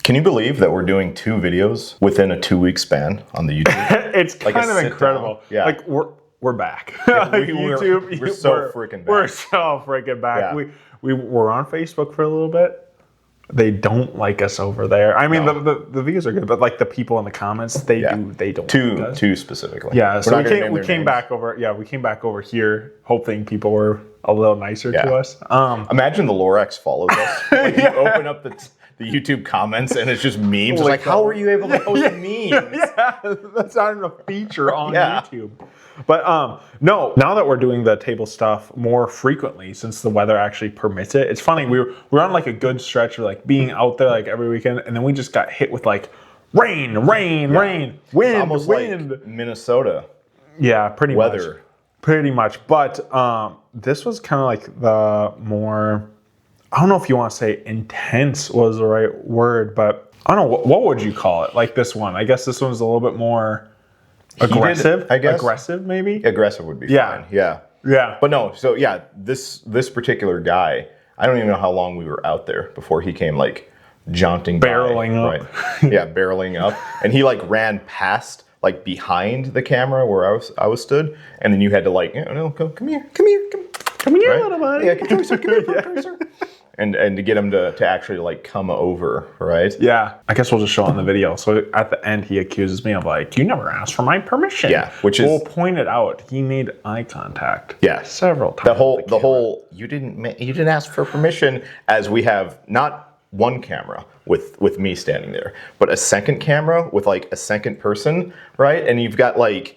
Can you believe that we're doing 2 videos within a 2-week span on the YouTube? It's like kind of incredible. Yeah. Like we're back. Yeah, YouTube, we're so freaking back. We're so freaking back. Yeah. We were on Facebook for a little bit. They don't like us over there. I mean, the views are good, but like the people in the comments, they don't. Two specifically. Yeah, so we came back over. Yeah, we came back over here, hoping people were a little nicer to us. Imagine the Lorax follows us. Like you open up the YouTube comments and it's just memes. It's like, how were you able to post memes? Yeah, that's not even a feature on YouTube. But no, now that we're doing the table stuff more frequently, since the weather actually permits it, it's funny. We're on like a good stretch of like being out there like every weekend, and then we just got hit with like rain, wind, almost wind. Like Minnesota. Yeah, pretty weather. much. Pretty much. But this was kind of like the more, I don't know if you want to say intense was the right word, but I don't know, what would you call it? Like this one. I guess this one's a little bit more aggressive, I guess. Aggressive, maybe? Aggressive would be fine. Yeah. But no, so yeah, this particular guy, I don't even know how long we were out there before he came like jaunting barreling by, up. Right. Yeah, barreling up. And he like ran past like behind the camera where I was stood, and then you had to like, come here, right? Little buddy. Yeah, come here, sir. And to get him to actually like come over, right? Yeah, I guess we'll just show on the video. So at the end, he accuses me of like, you never asked for my permission. Yeah, which is, we'll point it out. He made eye contact. Yeah, several times. The whole you didn't ask for permission, as we have not one camera with me standing there, but a second camera with like a second person, right? And you've got like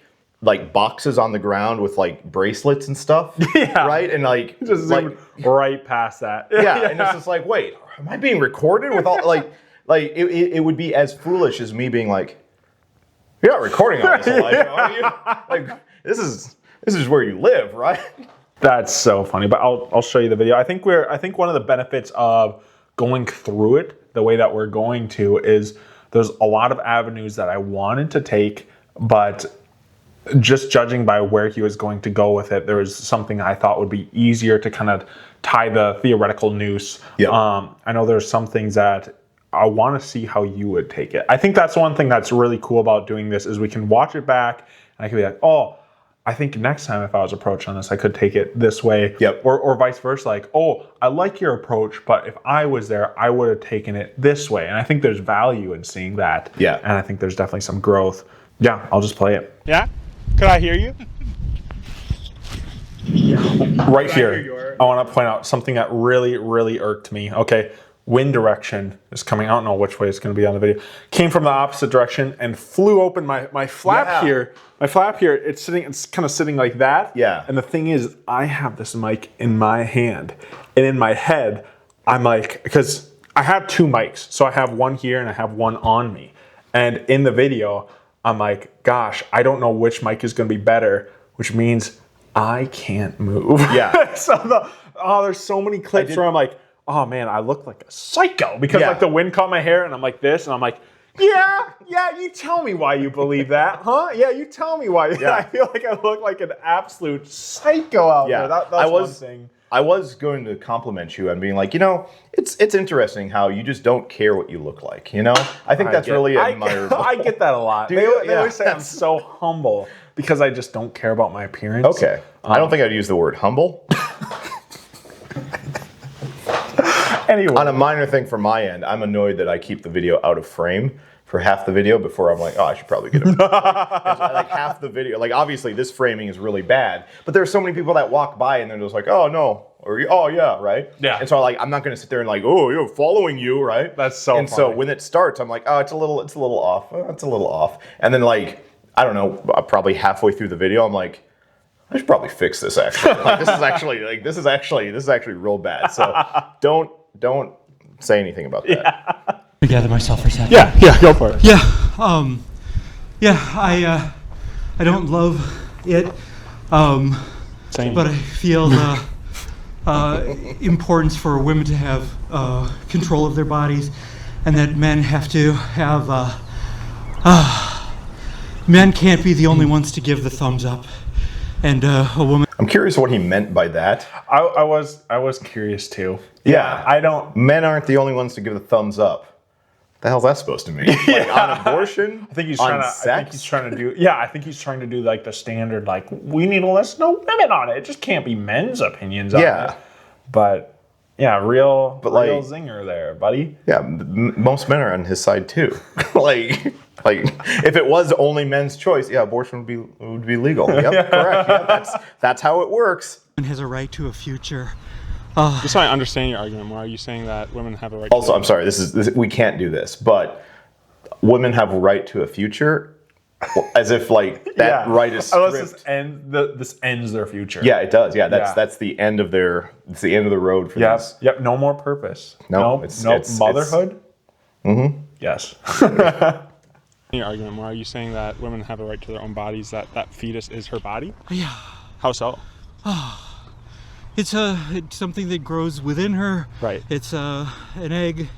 boxes on the ground with like bracelets and stuff, right? And like just like right past that. Yeah, and it's just like, wait, am I being recorded with all like it would be as foolish as me being like, you're not recording all this, Elijah, are you? Like this is where you live, right? That's so funny, but I'll show you the video. I think one of the benefits of going through it the way that we're going to is there's a lot of avenues that I wanted to take, but just judging by where he was going to go with it, there was something I thought would be easier to kind of tie the theoretical noose. Yep. I know there's some things that I want to see how you would take it. I think that's one thing that's really cool about doing this is we can watch it back and I can be like, oh, I think next time if I was approached on this, I could take it this way. Yep. Or vice versa. Like, oh, I like your approach, but if I was there, I would have taken it this way. And I think there's value in seeing that. Yeah. And I think there's definitely some growth. Yeah, I'll just play it. Yeah? Could I hear you? Right here, I want to point out something that really, really irked me. Okay, wind direction is coming. I don't know which way it's going to be on the video. Came from the opposite direction and flew open my flap here. My flap here, it's kind of sitting like that. Yeah. And the thing is, I have this mic in my hand, and in my head, I'm like, because I have 2 mics, so I have one here and I have one on me. And in the video, I'm like, gosh, I don't know which mic is going to be better, which means I can't move. Yeah. So there's so many clips where I'm like, oh man, I look like a psycho because like the wind caught my hair and I'm like this and I'm like, yeah, you tell me why you believe that, huh? Yeah, you tell me why. Yeah. I feel like I look like an absolute psycho out there. That's one thing. I was going to compliment you and being like, it's interesting how you just don't care what you look like, I think that's really admirable. I get that a lot. They always say I'm so humble because I just don't care about my appearance. Okay. I don't think I'd use the word humble. Anyway. On a minor thing from my end, I'm annoyed that I keep the video out of frame for half the video before I'm like, oh, I should probably get it. Like half the video, like obviously this framing is really bad, but there's so many people that walk by and they're just like, oh no, or oh yeah, right? Yeah. And so I'm not gonna sit there and like, oh, you're following you, right? That's so And funny. so when it starts, I'm like, oh, it's a little off. It's a little off. And then like, I don't know, probably halfway through the video, I'm like, I should probably fix this actually. Like this is actually real bad. So don't say anything about that. Yeah. I gather myself for a second. Yeah, go for it. Yeah, I don't love it, Same. but I feel the importance for women to have control of their bodies, and that men have to have. Men can't be the only ones to give the thumbs up, and a woman. I'm curious what he meant by that. I was curious too. Yeah, I don't. Men aren't the only ones to give the thumbs up. the hell's that supposed to mean? Like on abortion? I think he's on trying to. sex? I think he's trying to do. Yeah, I think he's trying to do like the standard. Like we need to listen to women on it. It just can't be men's opinions on it. But yeah, real zinger there, buddy. Yeah, most men are on his side too. like if it was only men's choice, yeah, abortion would be legal. Yep, correct. Yeah, that's how it works. Woman has a right to a future. Just so I understand your argument more, are you saying that women have a right Also, to I'm sorry, we can't do this, but women have a right to a future, as if like that right is stripped. This ends their future. Yeah, it does. Yeah, that's the end of it's the end of the road for this. Yep. No more purpose. No, motherhood. Yes. your argument more? Are you saying that women have a right to their own bodies, that fetus is her body? Yeah. How so? It's something that grows within her. Right. It's an egg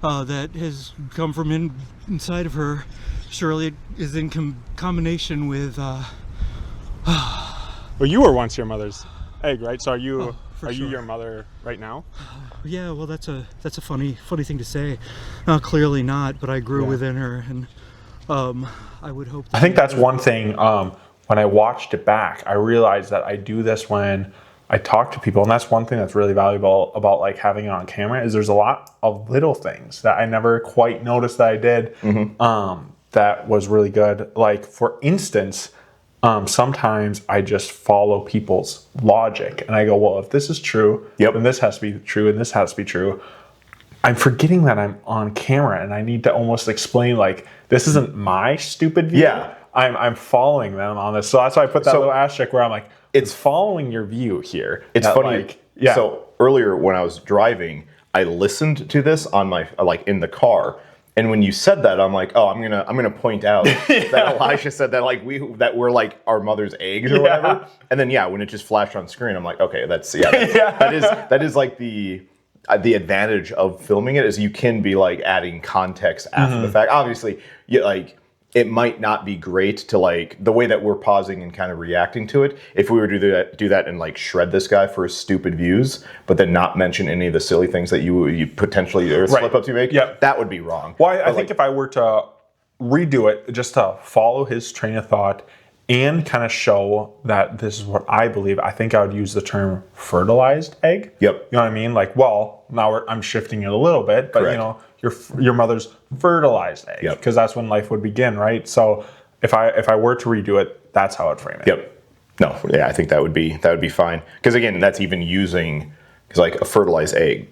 that has come from inside of her. Surely it is in combination with. Well, you were once your mother's egg, right? So are you sure. your mother right now? Yeah. Well, that's a funny thing to say. Clearly not, but I grew within her, and I would hope. I think that's one thing. When I watched it back, I realized that I do this when I talk to people, and that's one thing that's really valuable about like having it on camera is there's a lot of little things that I never quite noticed that I did. That was really good. Like for instance, sometimes I just follow people's logic, and I go, well, if this is true, then this has to be true, and this has to be true. I'm forgetting that I'm on camera, and I need to almost explain like this isn't my stupid view. Yeah. I'm following them on this. So that's why I put that little asterisk where I'm like, it's following your view here. It's funny. So earlier when I was driving, I listened to this on my in the car, and when you said that, I'm like, oh, I'm gonna point out that Elijah said that we're like our mother's eggs or whatever. And then when it just flashed on screen, I'm like, okay, that is like the advantage of filming it is you can be like adding context after the fact. Obviously, it might not be great to like the way that we're pausing and kind of reacting to it. If we were to do that and like shred this guy for his stupid views, but then not mention any of the silly things that you potentially or slip ups you make, that would be wrong. Well, I think if I were to redo it just to follow his train of thought and kind of show that this is what I believe, I think I would use the term fertilized egg. Yep. You know what I mean? Like, well, now I'm shifting it a little bit, but Correct. your mother's fertilized egg, because that's when life would begin, right? So if I were to redo it, that's how I'd frame it. Yep. No, I think that would be fine. Because again, that's even using like a fertilized egg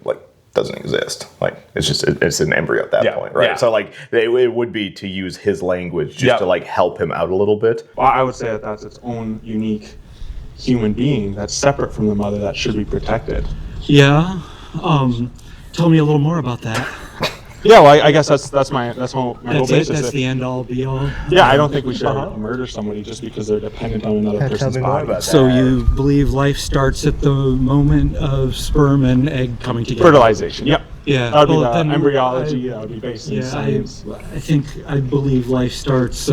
doesn't exist. Like it's an embryo at that point, right? Yeah. So like it would be to use his language just to like help him out a little bit. Well, I would say that that's its own unique human being that's separate from the mother that should be protected. Yeah. Tell me a little more about that. Yeah, well, I guess that's my whole basis. That's the end all be all. Yeah, I don't think we should murder somebody just because they're dependent on another person's body. So you believe life starts at the moment of sperm and egg coming together? Fertilization. Yep. Yeah. That would be the embryology. That would be based in science. I believe life starts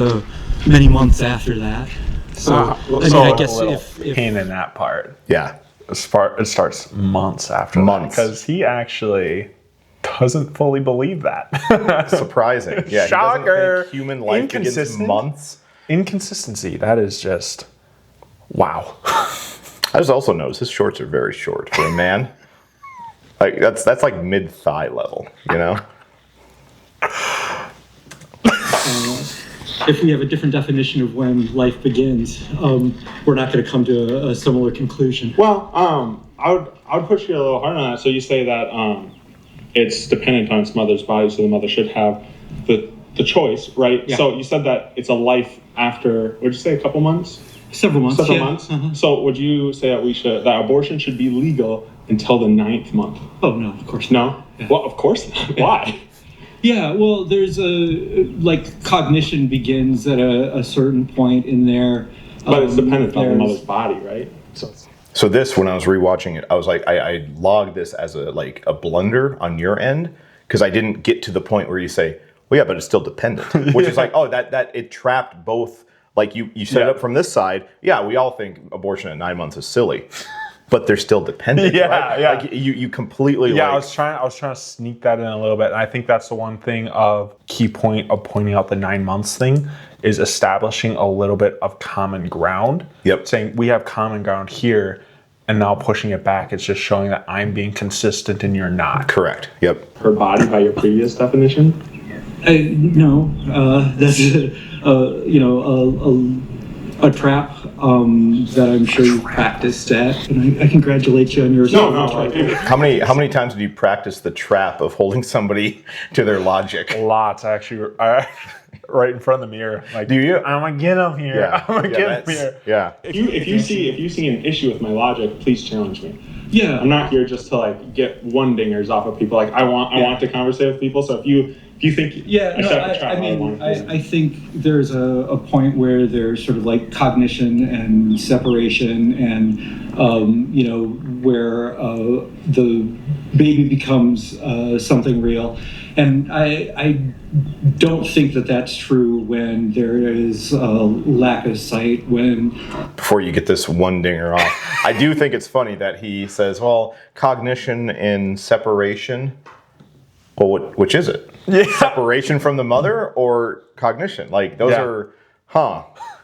many months after that. So I guess if pain in that part. Yeah. It starts months after that, because he actually doesn't fully believe that. Surprising. Yeah. Shocker. He doesn't think human life begins months. Inconsistency. That is just wow. I just also noticed his shorts are very short for a man. Like that's like mid thigh level, you know. If we have a different definition of when life begins, we're not going to come to a similar conclusion. Well, I would push you a little hard on that. So you say that it's dependent on its mother's body, so the mother should have the choice, right? Yeah. So you said that it's a life after, what did you say, a couple months? Several months. Several months. So would you say that abortion should be legal until the 9th month? Oh no, of course not. No? Yeah. Well, of course not. Why? Yeah, well, there's cognition begins at a certain point in there. But it's dependent on the mother's body, right? So this, when I was rewatching it, I was like, I logged this as a blunder on your end, because I didn't get to the point where you say, well, yeah, but it's still dependent, which is like, oh, that it trapped both. Like you set it up from this side. Yeah, we all think abortion at 9 months is silly. but they're still dependent. Yeah, right? yeah. Like you completely. Yeah, like, I was trying to sneak that in a little bit. And I think that's the one thing of key point of pointing out the 9 months thing is establishing a little bit of common ground. Yep. Saying we have common ground here, and now pushing it back. It's just showing that I'm being consistent and you're not. Correct. Yep. Her body by your previous definition? No, that's a trap that I'm sure you've practiced at, and I congratulate you on yours. How many times did you practice the trap of holding somebody to their logic? Lots, actually. Right in front of the mirror. Like, Do you? I'm gonna get him here. Yeah. I'm gonna Yeah, get him that's- here. Yeah. If you see an issue with my logic, please challenge me. Yeah, I'm not here just to like get one dingers off of people. Like I want to conversate with people. So if you think Yeah, no, set up a trap, I mean, want to- I think there's a point where there's sort of like cognition and separation, and where the baby becomes something real, and I don't think that that's true when there is a lack of sight. When Before you get this one dinger off, I do think it's funny that he says, "Well, cognition and separation." Well, which is it? Yeah. Separation from the mother or cognition? Like those Yeah. are,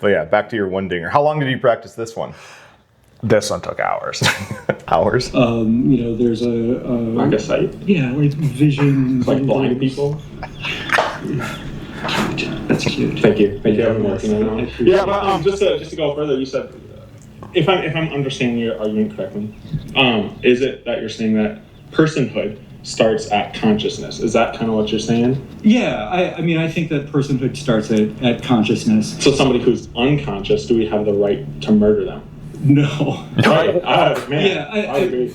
But yeah, back to your one dinger. How long did you practice this one? This one took hours. Hours. there's lack of sight, yeah, like vision, like blind people. That's cute. Thank you. I've been working on it. Yeah, but just to go further, you said if I'm understanding your argument correctly, is it that you're saying that personhood starts at consciousness? Is that kind of what you're saying? Yeah, I mean, I think that personhood starts at consciousness. So somebody who's unconscious, do we have the right to murder them? No. Right. Man, Yeah, I agree.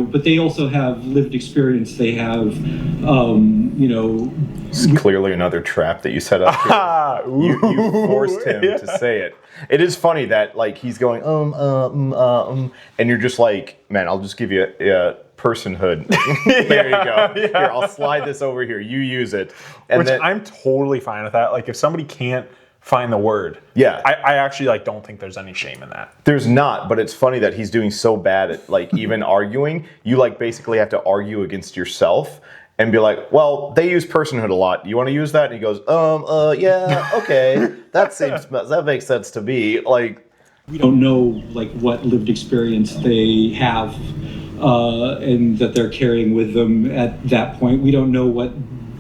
But they also have lived experience. They have, It's clearly another trap that you set up here. You forced him to say it. It is funny that like he's going and you're just like, man, I'll just give you a personhood. There you go. Yeah. Here, I'll slide this over here. You use it. And Which then, I'm totally fine with that. Like if somebody can't find the word, Yeah. I actually like don't think there's any shame in that. there's not, but it's funny that he's doing so bad at like even arguing. You like basically have to argue against yourself and be like, well, they use personhood a lot. You want to use that? And he goes, yeah, okay. That makes sense to me. Like, we don't know like what lived experience they have, and that they're carrying with them at that point. We don't know what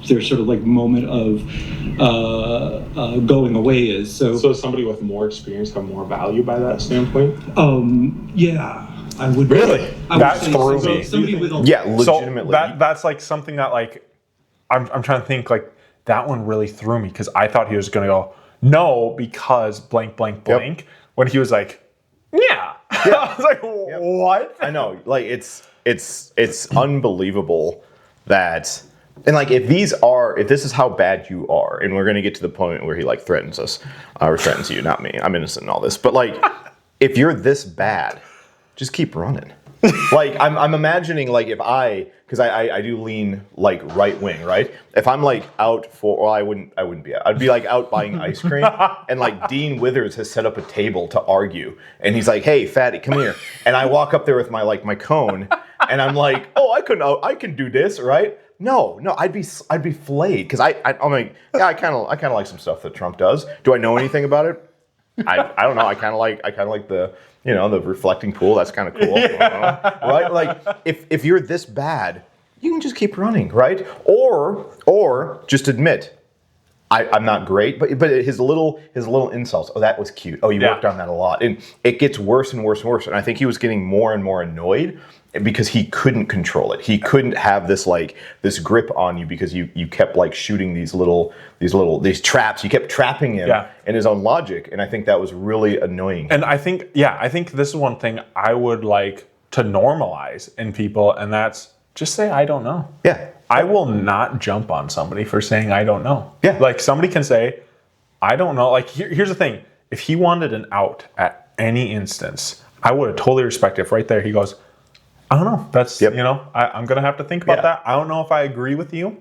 their sort of like moment of going away is. So somebody with more experience have more value by that standpoint? Yeah, I would Really? I would That say threw so. me. Somebody with a yeah, legitimately. So that's like something that like I'm trying to think like that one really threw me because I thought he was gonna go no because blank blank blank when he was like yeah. I was like what? I know, like it's unbelievable that, and like if this is how bad you are, and we're gonna get to the point where he like threatens us, or threatens you, not me. I'm innocent in all this, but like if you're this bad, just keep running. Like I'm imagining like if because I do lean like right wing, right? If I'm like out for, well, I wouldn't be out. I'd be like out buying ice cream, and like Dean Withers has set up a table to argue, and he's like, "Hey, fatty, come here," and I walk up there with my cone, and I'm like, "Oh, I can do this, right?" No, I'd be flayed because I'm like, yeah, I kind of like some stuff that Trump does. Do I know anything about it? I don't know. I kind of like the the reflecting pool. That's kind of cool, I don't know, right? Like if you're this bad, you can just keep running, right? Or just admit I'm not great, but his little insults. Oh, that was cute. Oh, you worked on that a lot, and it gets worse and worse and worse. And I think he was getting more and more annoyed because he couldn't control it. He couldn't have this grip on you because you kept like shooting these traps. You kept trapping him in his own logic, and I think that was really annoying. And I think this is one thing I would like to normalize in people, and that's just say I don't know. Yeah. I will not jump on somebody for saying I don't know. Yeah. Like somebody can say, I don't know. Like here's the thing. If he wanted an out at any instance, I would have totally respected if right there he goes, I don't know. That's, I'm going to have to think about that. I don't know if I agree with you,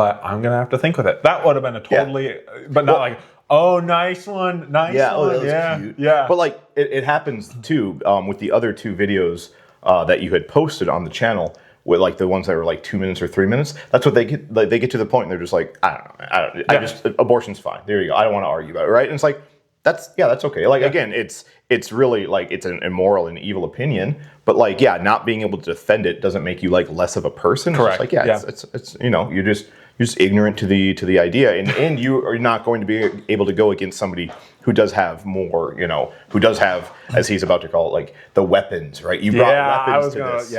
but I'm gonna have to think with it. That would have been a totally, but not like, oh, nice one, nice one. That was cute. But like it happens too with the other 2 videos that you had posted on the channel, with like the ones that were like 2 minutes or 3 minutes. That's what they get. Like, they get to the point and they're just like, I don't know. I just abortion's fine. There you go. I don't want to argue about it, right? And it's like that's okay. Like again, it's really like it's an immoral and evil opinion, but like not being able to defend it doesn't make you like less of a person. Correct. It's just like it's you're just ignorant to the idea, and you are not going to be able to go against somebody who does have more, who does have, as he's about to call it, like the weapons, right? You brought weapons to this.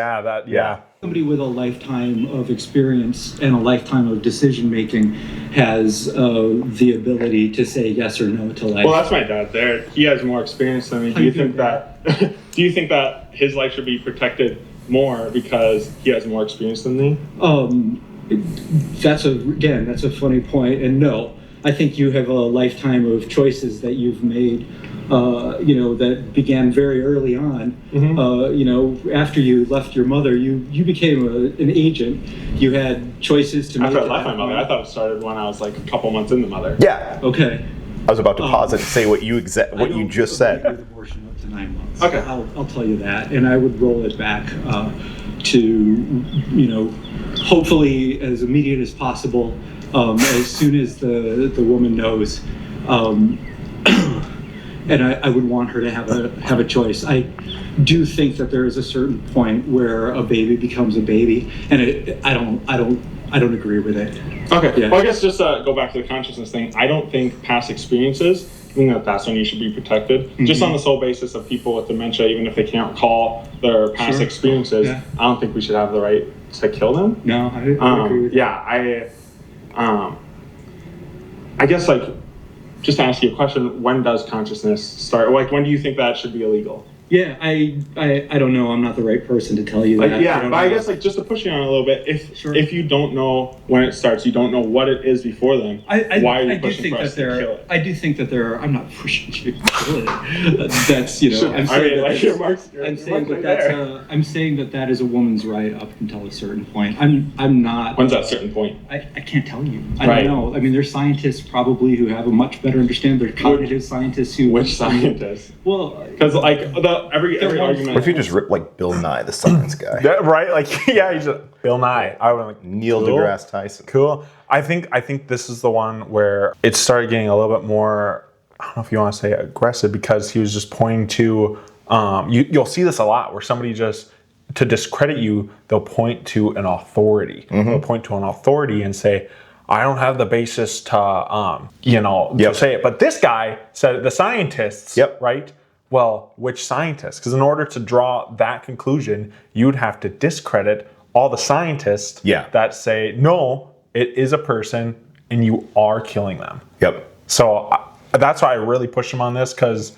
Somebody with a lifetime of experience and a lifetime of decision making has the ability to say yes or no to life. Well, that's my dad. There, he has more experience than me. Do you think that? Do you think that his life should be protected more because he has more experience than me? That's a funny point. And no, I think you have a lifetime of choices that you've made. That began very early on. After you left your mother, you became an agent. You had choices to make. After I left my mother, I thought it started when I was like a couple months into mother. Yeah. Okay. I was about to pause and say what you just said. Abortion up to 9 months. Okay. I'll tell you that, and I would roll it back to hopefully as immediate as possible, as soon as the woman knows. And I would want her to have a choice. I do think that there is a certain point where a baby becomes a baby, and I don't agree with it. Okay. Yeah. Well, I guess just go back to the consciousness thing. I don't think past experiences, that's when you should be protected. Mm-hmm. Just on the sole basis of people with dementia, even if they can't recall their past experiences, I don't think we should have the right to kill them. No, I agree with that. I guess like, just to ask you a question, when does consciousness start? Like, when do you think that should be illegal? Yeah, I don't know. I'm not the right person to tell you that. I guess like just to push you on a little bit, if you don't know when it starts, you don't know what it is before then. Why are you pushing for us to kill it? I do think that there are. I'm not pushing you to kill it. That's I'm saying that is a woman's right up until a certain point. I'm not. When's that certain point? I can't tell you. I don't know. I mean, there's scientists probably who have a much better understanding. There's cognitive scientists who. Which scientists? Well, because like every argument. What if you just rip like Bill Nye, the science guy? Right? Like, he's just Bill Nye. I would like Neil deGrasse Tyson. Cool. I think this is the one where it started getting a little bit more, I don't know if you want to say aggressive, because he was just pointing to, you'll see this a lot where somebody just, to discredit you, they'll point to an authority. Mm-hmm. They'll point to an authority and say, I don't have the basis to, to say it. But this guy said the scientists, right? Well, which scientists? Because in order to draw that conclusion, you'd have to discredit all the scientists that say, no, it is a person and you are killing them. Yep. So that's why I really push him on this, because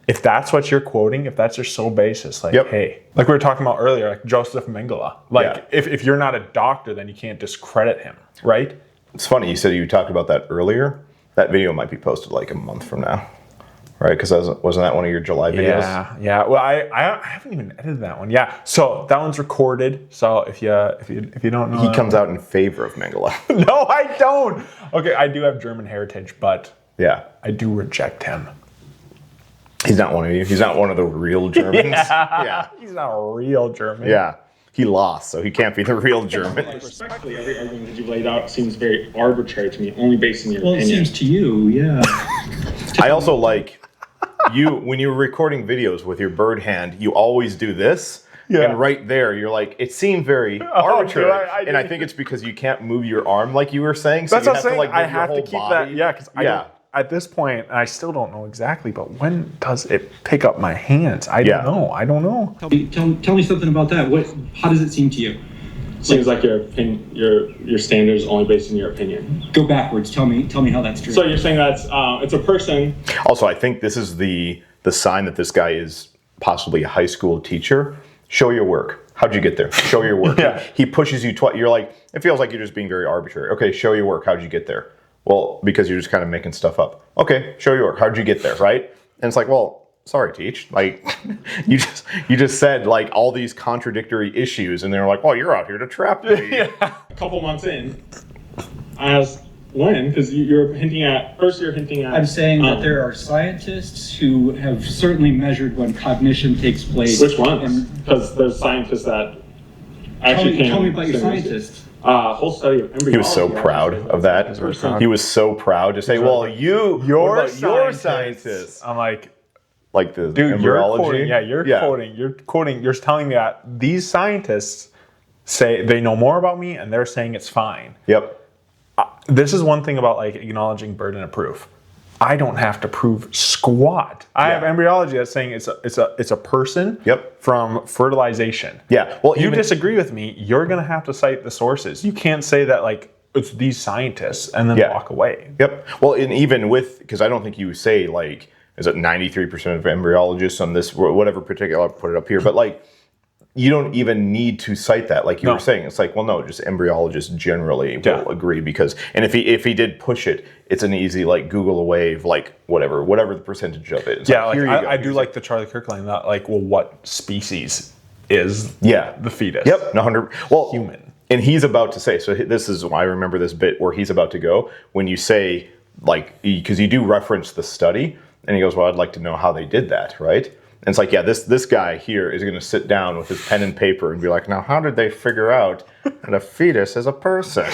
if that's what you're quoting, if that's your sole basis, like, hey, like we were talking about earlier, like Joseph Mengele, like if you're not a doctor, then you can't discredit him, right? It's funny, you said you talked about that earlier. That video might be posted like a month from now. Right, because wasn't that one of your July videos? Yeah. Well, I haven't even edited that one. Yeah, so that one's recorded. So if you don't know, he comes out in favor of Mengele. No, I don't. Okay, I do have German heritage, but I do reject him. He's not one of you. He's not one of the real Germans. He's not a real German. Yeah. He lost, so he can't be the real German. Respectfully, every argument that you've laid out seems very arbitrary to me, only based on your opinion. Well, it seems to you, yeah. I also like when you're recording videos with your bird hand, you always do this. Yeah. And right there, you're like, it seemed very arbitrary. And I think it's because you can't move your arm like you were saying. So that's what I'm saying. To, like, I have to keep body. That. Yeah, because I don't, at this point, I still don't know exactly, but when does it pick up my hands? I don't know. I don't know. Tell me something about that. How does it seem to you? Seems like your standard is only based on your opinion. Go backwards. Tell me how that's true. So you're saying that's it's a person. Also, I think this is the sign that this guy is possibly a high school teacher. Show your work. How'd you get there? Show your work. He pushes you twice. You're like, it feels like you're just being very arbitrary. Okay, show your work. How'd you get there? Well, because you're just kind of making stuff up. Okay, show your work. How'd you get there? Right? And it's like, well, sorry, Teach. Like, you just said like all these contradictory issues, and they're like, well, you're out here to trap me. A couple months in, as when? Because you're hinting at, first you're hinting at... I'm saying that there are scientists who have certainly measured when cognition takes place. Which ones? Because there's scientists that actually tell me about your scientists. Whole study of embryology. He was so proud of that. He was so proud to say, "Well, you're scientists." I'm like the dude, embryology. You're quoting. You're telling me that these scientists say they know more about me, and they're saying it's fine. Yep. This is one thing about like acknowledging burden of proof. I don't have to prove squat. I have embryology that's saying it's a person from fertilization. Yeah. Well, you disagree with me, you're gonna have to cite the sources. You can't say that like it's these scientists and then walk away. Yep. Well, and even with, because I don't think you say like, is it 93% of embryologists on this, whatever particular, I'll put it up here, but like, you don't even need to cite that, like you were saying. It's like, well, no, just embryologists generally will agree because, and if he did push it, it's an easy like Google away of like whatever the percentage of it. It's yeah, like, I do like the Charlie Kirk line that like, well, what species is the fetus? Yep, 100. Well, human. And he's about to say, so this is why I remember this bit where he's about to go when you say like, because you do reference the study, and he goes, well, I'd like to know how they did that, right? And it's like, yeah, this guy here is going to sit down with his pen and paper and be like, now, how did they figure out that a fetus is a person?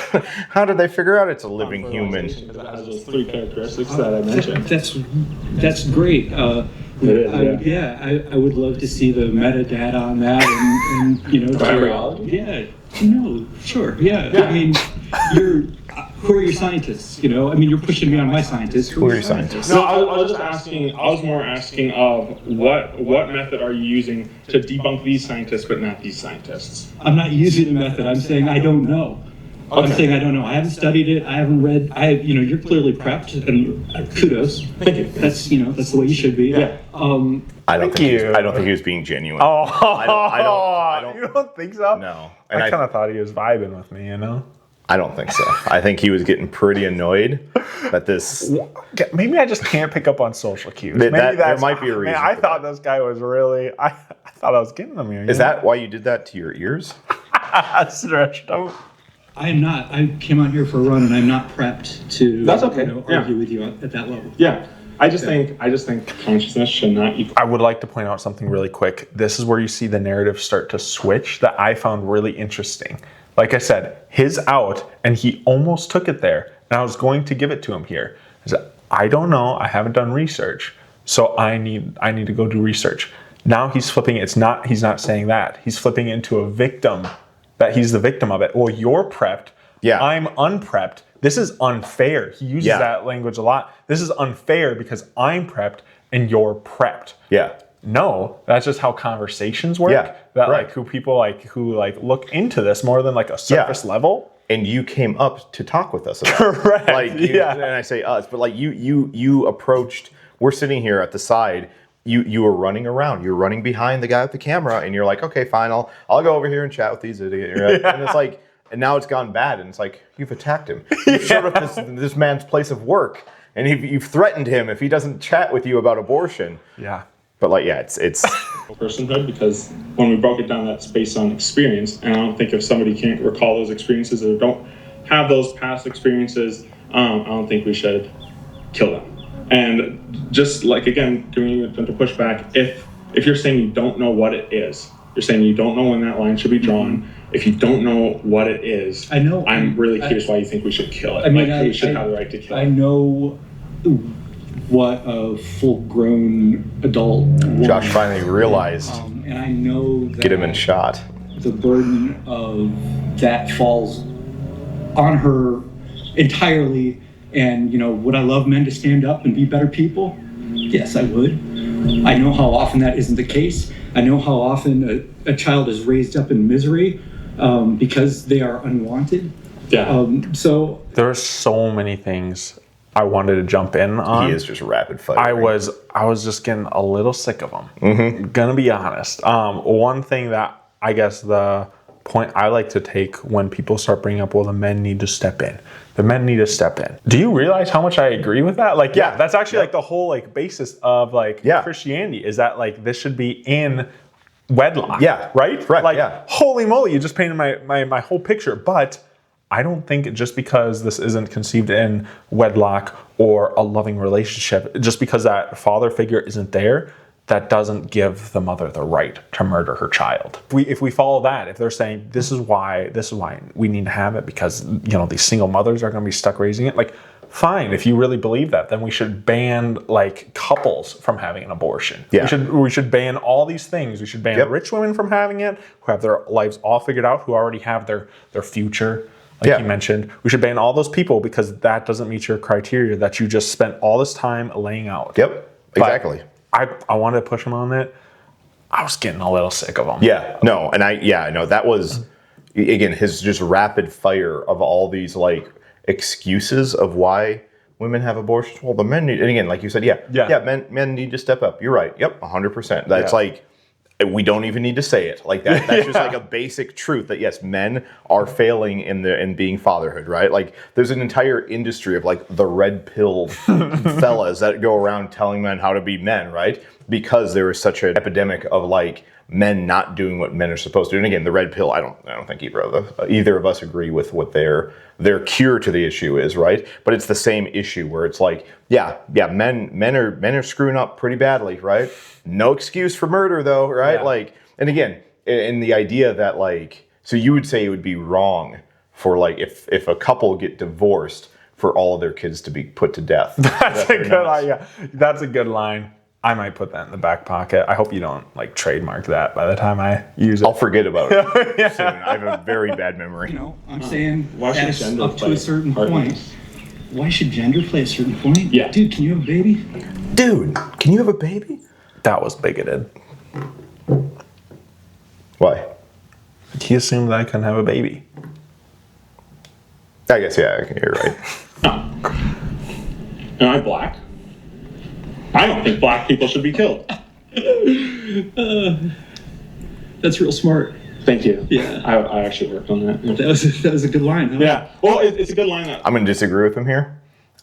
How did they figure out it's a living human? It has those 3 characteristics that I mentioned. That's great. I would love to see the metadata on that and you know. Embryology? Sure. I mean, who are your scientists? You know, I mean, you're pushing me on my scientists. Who are your scientists? No, I was just asking. I was more asking of what method are you using to debunk these scientists, but not these scientists? I'm not using a method. I'm saying I don't know. Okay. I'm saying I don't know. I haven't studied it. I haven't read. You're clearly prepped, and kudos. Thank you. That's the way you should be. Yeah. I don't think he was being genuine. Oh, I don't. You don't think so? No. And I kind of thought he was vibing with me, you know. I don't think so. I think he was getting pretty annoyed that this. Maybe I just can't pick up on social cues. There might be a reason. Man, I thought this guy was really. I thought I was getting him here. Is that why you did that to your ears? Stretched out. I am not. I came out here for a run, and I'm not prepped to. That's okay. Argue with you at that level. Yeah. I just think consciousness should not equal. I would like to point out something really quick. This is where you see the narrative start to switch that I found really interesting. Like I said, his out, and he almost took it there, and I was going to give it to him here. I said, I don't know, I haven't done research, so I need to go do research. Now he's flipping. He's not saying that. He's flipping into a victim, that he's the victim of it. Well, you're prepped. Yeah. I'm unprepped. This is unfair. He uses that language a lot. This is unfair because I'm prepped and you're prepped. Yeah. No, that's just how conversations work. Yeah. That like who people who look into this more than like a surface level. And you came up to talk with us about it. Correct. And I say us, but like you approached. We're sitting here at the side. You were running around. You're running behind the guy with the camera, and you're like, okay, fine, I'll go over here and chat with these idiots. And it's like, and now it's gone bad, and it's like you've attacked him. You've showed up this man's place of work, and you've threatened him if he doesn't chat with you about abortion. Yeah. But it's personhood, because when we broke it down, that's based on experience, and I don't think if somebody can't recall those experiences or don't have those past experiences, I don't think we should kill them. And just like again, giving you a gentle pushback, if you're saying you don't know what it is, you're saying you don't know when that line should be drawn. If you don't know what it is, I know. I'm really curious why you think we should kill it. I mean, we should have the right to kill it. I know what a full-grown adult woman, Josh finally realized. and I know that Get him in shot. The burden of that falls on her entirely. And would I love men to stand up and be better people? Yes, I would. I know how often that isn't the case. I know how often a child is raised up in misery because they are unwanted. Yeah. So there are so many things I wanted to jump in on. He is just rapid fire. I was just getting a little sick of them. Mm-hmm. Gonna be honest. One thing that I guess the point I like to take when people start bringing up, well, the men need to step in. The men need to step in. Do you realize how much I agree with that? That's actually the whole basis of Christianity is that this should be in wedlock. Yeah. Right? Correct. Holy moly, you just painted my whole picture. But I don't think just because this isn't conceived in wedlock or a loving relationship, just because that father figure isn't there, that doesn't give the mother the right to murder her child. If we follow that, if they're saying this is why we need to have it because these single mothers are going to be stuck raising it, like fine, if you really believe that, then we should ban like couples from having an abortion. Yeah. We should ban all these things. We should ban rich women from having it, who have their lives all figured out, who already have their future. Like you mentioned, we should ban all those people because that doesn't meet your criteria that you just spent all this time laying out. Yep, exactly. But I wanted to push him on it. I was getting a little sick of him. Yeah, no, and that was, again, his just rapid fire of all these like excuses of why women have abortions. Well, the men need, and again, like you said, men need to step up. You're right. Yep, 100%. That's like, we don't even need to say it like that. That's just like a basic truth that yes, men are failing in being fatherhood, right? Like there's an entire industry of like the red pilled fellas that go around telling men how to be men, right? Because there is such an epidemic of like men not doing what men are supposed to do. And again, the red pill, I don't think either of us agree with what their cure to the issue is, right? But it's the same issue where it's like, men are screwing up pretty badly, right? No excuse for murder though, right? Yeah. Like, and again, in the idea that like, so you would say it would be wrong for like if a couple get divorced for all of their kids to be put to death. That's a good line. Yeah, that's a good line. I might put that in the back pocket. I hope you don't like trademark that by the time I use it. I'll forget about it soon. I have a very bad memory. I'm saying Why should that's gender up to play a certain part in point. this? Why should gender play a certain point? Yeah. Dude, can you have a baby? Dude, can you have a baby? That was bigoted. Why? He assumed that I couldn't have a baby. I guess, you're right. Am I black? I don't think black people should be killed. That's real smart. Thank you. Yeah. I actually worked on that. That was a good line, huh? Yeah. Well, it's a good line. I'm going to disagree with him here.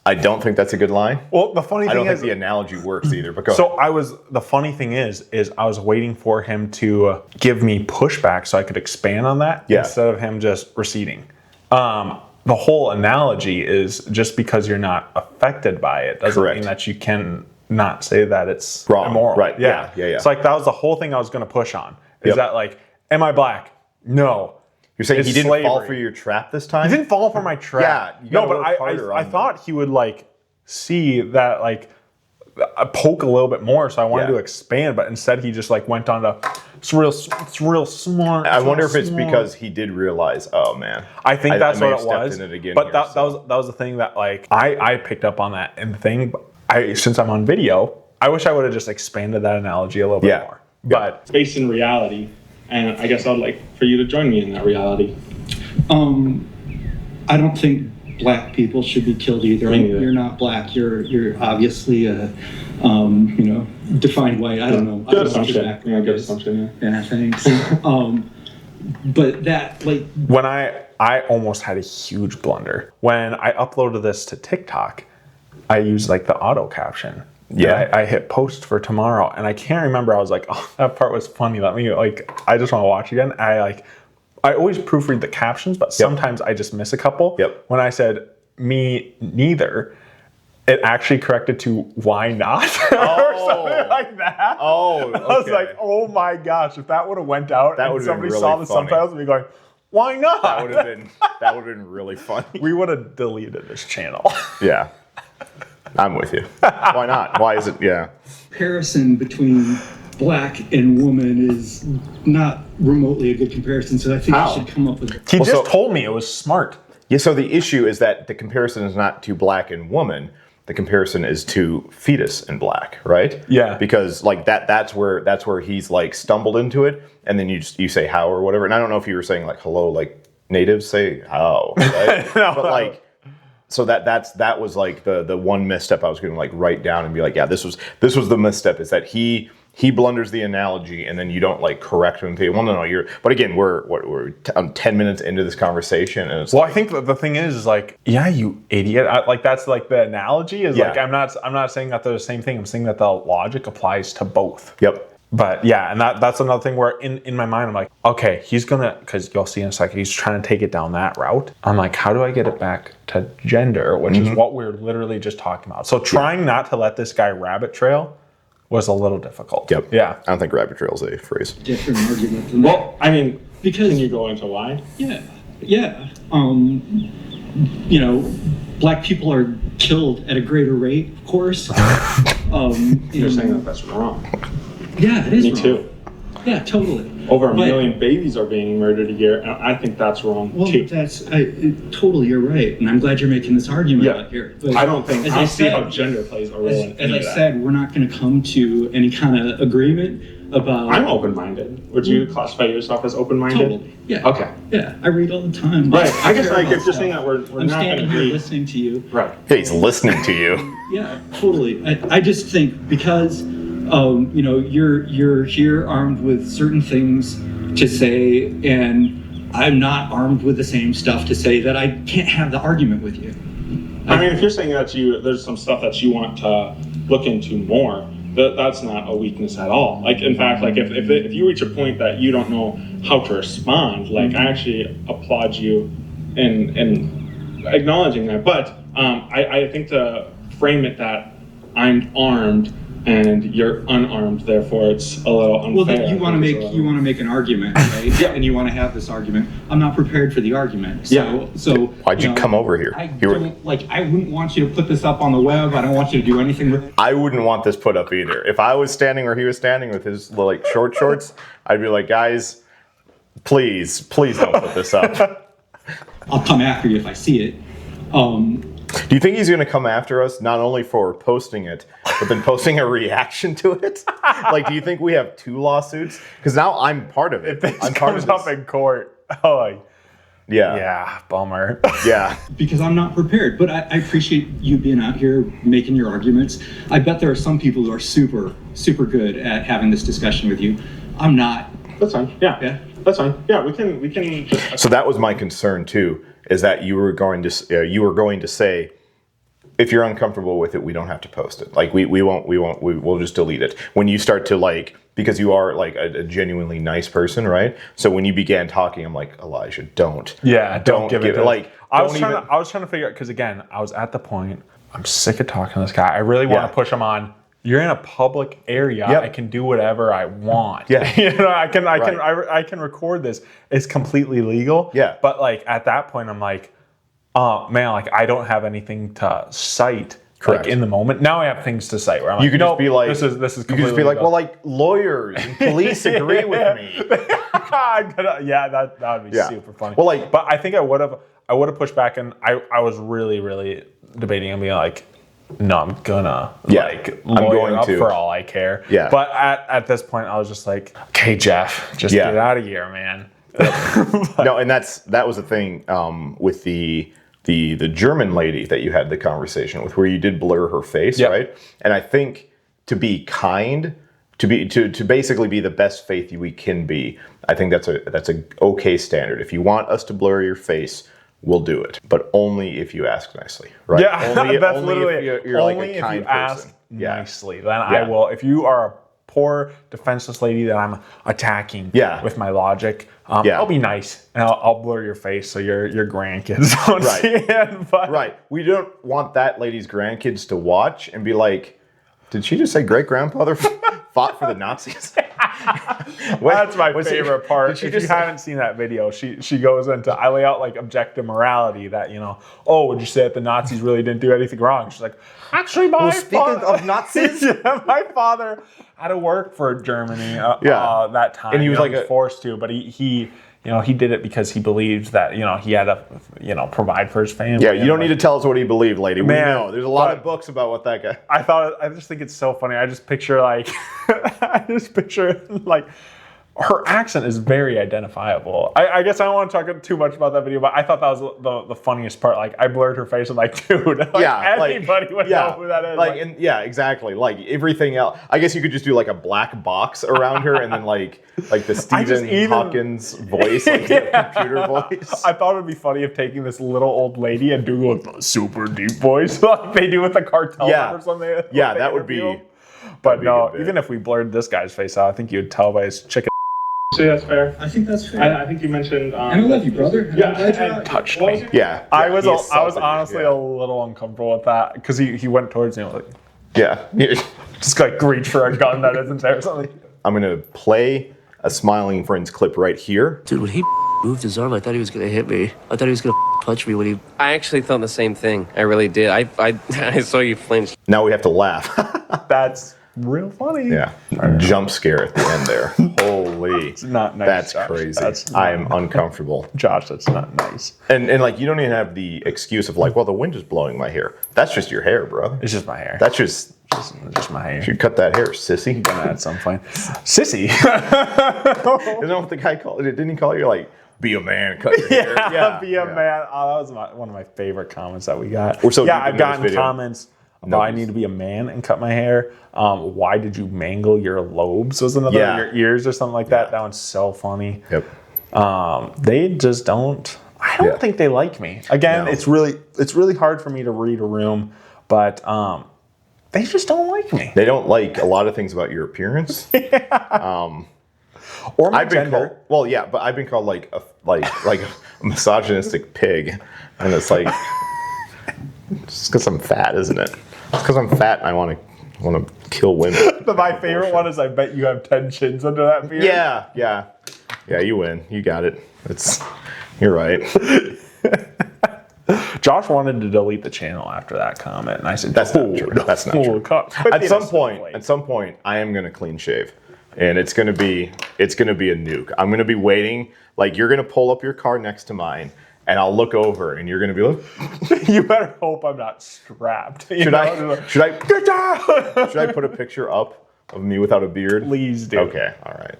I don't think that's a good line. Well, the funny I thing don't is, think the analogy works either. But go so ahead. the funny thing is I was waiting for him to give me pushback so I could expand on that instead of him just receding. The whole analogy is just because you're not affected by it doesn't Correct. mean that you can not say that it's Wrong. immoral. Right. Yeah. It's like that was the whole thing I was going to push on. Is that like, am I black? No. You're saying It's he didn't slavery. fall for your trap this time? He didn't fall for my trap. Yeah, you No, gotta but work harder I on thought he would like see that like poke a little bit more, so I wanted to expand, but instead he just like went on to it's real smart. I wonder if it's because he did realize, oh man. I think that's may what have it stepped was. in it again But here, that so. was the thing that like I picked up on that in the thing. Since I'm on video, I wish I would have just expanded that analogy a little bit more. But It's based in reality, and I guess I'd like for you to join me in that reality. I don't think black people should be killed either. Me neither. You're not black. You're obviously defined white. I don't know. I Good don't know what assumption. your background Good is. assumption. Yeah, thanks. But that like when I almost had a huge blunder. When I uploaded this to TikTok, I used like the auto caption. Yeah. I hit post for tomorrow, and I can't remember. I was like, oh, that part was funny. Let me I just want to watch again. I always proofread the captions, but sometimes I just miss a couple. Yep. When I said me neither, it actually corrected to why not or something like that. Oh, okay. I was like, oh my gosh, if that would have went out That and would've been somebody really saw the funny. subtitles and be going, why not? That would have been really funny. We would have deleted this channel. Yeah. I'm with you. Why not? Why is it? Yeah. comparison between black and woman is not remotely a good comparison. So I think How? you should come up with He Well, just so- told me it was smart. Yeah, so the issue is that the comparison is not to black and woman. The comparison is to fetus and black, right? Yeah. Because like that's where he's like stumbled into it, and then you say how or whatever. And I don't know if you were saying like hello, like natives say how, right? No. But like, so that was like the one misstep I was going to like write down and be like, yeah, this was the misstep, is that he blunders the analogy, and then you don't like correct him and say, well, no, but again, we're 10 minutes into this conversation, and it's Well, I think the thing is like, yeah, you idiot. Like that's like the analogy is Yeah. like, I'm not saying that they're the same thing. I'm saying that the logic applies to both. yep. But yeah, and that's another thing where in my mind I'm like, okay, he's gonna, because you'll see in a second, he's trying to take it down that route. I'm like, how do I get it back to gender, which is what we're literally just talking about. So trying not to let this guy rabbit trail was a little difficult. Yep. Yeah. I don't think rabbit trail is a phrase. Different argument than that. Well, I mean, Because- can you go into why? Yeah. You know, black people are killed at a greater rate, of course. You're saying that that's wrong. Yeah, it is Me wrong. too. Yeah, totally. Over a But- million babies are being murdered a year, and I think that's wrong Well, too. totally, you're right, and I'm glad you're making this argument out here. But I don't think as I I see how said- gender plays a role in As any I of that. said, we're not going to come to any kind of agreement about. I'm open-minded. Would you classify yourself as open-minded? Totally. Yeah. Okay. Yeah, I read all the time. Right. I guess care like about if you're stuff. saying that we're I'm not going standing to here be listening to you. right. Hey, he's listening to you. Yeah, totally. I just think because you know you're here armed with certain things to say, and I'm not armed with the same stuff to say, that I can't have the argument with you. I mean, if you're saying that there's some stuff that you want to look into more, that's not a weakness at all. Like, in fact, like if you reach a point that you don't know how to respond, like I actually applaud you in acknowledging that. But I think to frame it that I'm armed and you're unarmed, therefore it's a little unfair. Well, then you want to make an argument, right? Yeah. And you want to have this argument. I'm not prepared for the argument. So, Yeah. So Why'd you come over here? I You were- don't like. I wouldn't want you to put this up on the web. I don't want you to do anything with it. I wouldn't want this put up either. If I was standing where he was standing with his like short shorts, I'd be like, guys, please don't put this up. I'll come after you if I see it. Do you think he's going to come after us not only for posting it, but then posting a reaction to it? Like, do you think we have 2 lawsuits? Because now I'm part of it. If this I'm part comes of up this. in court, oh, like, Yeah. yeah, bummer. Yeah. Because I'm not prepared. But I appreciate you being out here making your arguments. I bet there are some people who are super, super good at having this discussion with you. I'm not. That's fine. Yeah. Yeah. That's fine. Yeah, we can just. So that was my concern too, is that you were going to say, if you're uncomfortable with it, we don't have to post it. Like we'll just delete it. When you start to like, because you are like a genuinely nice person, right? So when you began talking, I'm like, Elijah, don't. Yeah, don't give it. Like, I was don't trying to figure out, because again, I was at the point, I'm sick of talking to this guy. I really want Yeah. to push him on. You're in a public area. Yep. I can do whatever I want. Yeah. You know, I can record this. It's completely legal. Yeah. But like at that point, I'm like, oh man, like I don't have anything to cite. Correct. Like in the moment. Now I have things to cite where I'm like, You could just be like, this is you could completely just be like, legal. well, like lawyers and police agree with me. Yeah, that would be Yeah. super funny. Well, like- but I think I would have pushed back, and I was really debating and being like, no, I'm gonna Yeah, like I'm lawyer going up to. for all I care. Yeah. But at this point, I was just like, okay, Jeff, just Yeah. get out of here, man. No, and that was the thing with the German lady that you had the conversation with, where you did blur her face, Yep. right? And I think to be kind, to basically be the best faith we can be, I think that's a okay standard. If you want us to blur your face, we'll do it, but only if you ask nicely, right? Yeah, only, that's only literally if you're only like a if kind you ask person. Yeah. nicely. Then I will. If you are a poor, defenseless lady that I'm attacking with my logic, I'll be nice and I'll blur your face so your grandkids don't Right. see it. But Right. We don't want that lady's grandkids to watch and be like, did she just say great grandfather fought for the Nazis? that's my was it- favorite part. did she If just you say- haven't seen that video, she goes into, I lay out like objective morality that, oh, would you say that the Nazis really didn't do anything wrong? She's like, actually, my speaking father, of Nazis? Yeah, my father had to work for Germany that time. And he was like forced to, but he did it because he believed that, he had to, provide for his family. Yeah, you don't need to tell us what he believed, lady. We Man, know. There's a lot but- of books about what that guy. I just think it's so funny. I just picture like, her accent is very identifiable. I guess I don't want to talk too much about that video, but I thought that was the funniest part. Like, I blurred her face and like, dude, anybody would know who that is. Exactly. Like everything else. I guess you could just do like a black box around her and then like the Stephen Hawkins voice, like the computer voice. I thought it'd be funny if taking this little old lady and doing like a super deep voice like they do with the cartel or something. Yeah, that would be. But be a no, good bit. even if we blurred this guy's face out, I think you'd tell by his chicken. See, that's fair. I think that's fair. I think you mentioned. And I love you, brother. Yeah, I'm glad you're and out. Touched what was me. your- Yeah. I he was assaulted you, honestly yeah. a little uncomfortable with that because he went towards me and was like, Yeah. just like reach for a gun that isn't there or something. I'm gonna play a Smiling Friends clip right here. Dude, when he moved his arm, I thought he was gonna hit me. I thought he was gonna punch me when he... I actually thought the same thing. I really did. I saw you flinch. Now we have to laugh. That's real funny. Yeah. Jump scare at the end there. Holy. It's not nice. That's Josh. crazy. That's I am uncomfortable. Josh, that's not nice. And like you don't even have the excuse of like, well, the wind is blowing my hair. That's just your hair, bro. It's just my hair. That's just just my hair. you cut that hair, sissy. Gonna at some point. Sissy. Isn't that what the guy called it? Didn't he call you like, be a man and cut your hair? Yeah, be a man. Oh, that was one of my favorite comments that we got. We're so yeah, deep I've into this gotten video. comments about I need to be a man and cut my hair. Why did you mangle your lobes? Was another your ears or something like that. That one's so funny. Yep. They just don't. I don't think they like me. Again, No. it's really hard for me to read a room, but they just don't like me. They don't like a lot of things about your appearance. Or my I've been gender. called, well, yeah, but I've been called like a misogynistic pig, and it's like just because I'm fat, isn't it? It's because I'm fat and I want to kill women. My favorite one is I bet you have 10 chins under that beard. Yeah. You win. You got it. You're right. Josh wanted to delete the channel after that comment, and I said, That's not true. That's not true. At some point, I am gonna clean shave, and it's gonna be a nuke. I'm gonna be waiting. Like you're gonna pull up your car next to mine, and I'll look over, and you're gonna be like, you better hope I'm not strapped. Should I put a picture up of me without a beard? Please do. Okay. All right.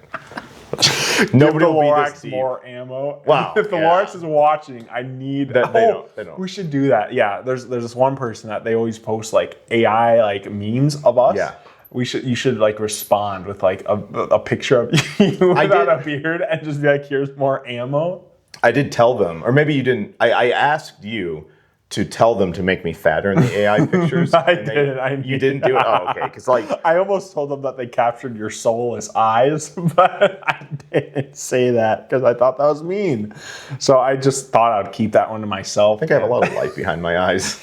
Nobody will be this Lorax deep. more ammo. Wow, If the yeah. Lorax is watching, I need That they don't. We should do that. Yeah, there's this one person that they always post like AI like memes of us. Yeah. You should like respond with like a picture of you without a beard and just be like, here's more ammo. I did tell them, or maybe you didn't. I asked you to tell them to make me fatter in the AI pictures. I didn't. You didn't do it? Oh, okay. Because like I almost told them that they captured your soulless eyes, but I didn't say that because I thought that was mean. So I just thought I'd keep that one to myself. I think I have a lot of light behind my eyes.